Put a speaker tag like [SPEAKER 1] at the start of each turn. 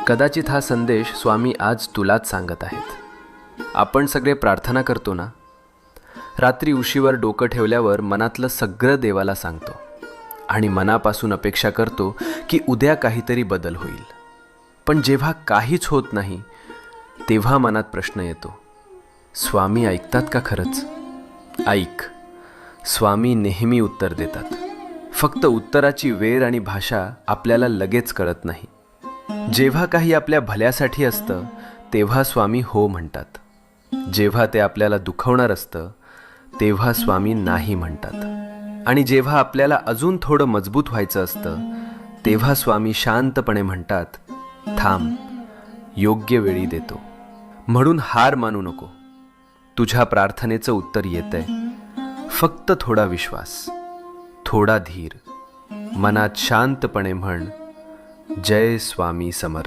[SPEAKER 1] कदाचित हा संदेश स्वामी आज तुलाच सांगत आहेत. आपण सगळे प्रार्थना करतो ना, रात्री उशीवर डोकं ठेवल्यावर मनातलं सगळं देवाला सांगतो आणि मनापासून अपेक्षा करतो की उद्या काहीतरी बदल होईल. पण जेव्हा काहीच होत नाही तेव्हा मनात प्रश्न येतो, स्वामी ऐकतात का खरंच? ऐक, स्वामी नेहमी उत्तर देतात. फक्त उत्तराची वेळ आणि भाषा आपल्याला लगेच कळत नाही. जेव्हा काही आपल्या भल्यासाठी असतं तेव्हा स्वामी हो म्हणतात. जेव्हा ते आपल्याला दुखवणार असतं तेव्हा स्वामी नाही म्हणतात. आणि जेव्हा आपल्याला अजून थोडं मजबूत व्हायचं असतं तेव्हा स्वामी शांतपणे म्हणतात, थांब, योग्य वेळी देतो. म्हणून हार मानू नको. तुझ्या प्रार्थनेचं उत्तर येतंय. फक्त थोडा विश्वास, थोडा धीर. मनात शांतपणे म्हण, जय स्वामी समर्थ.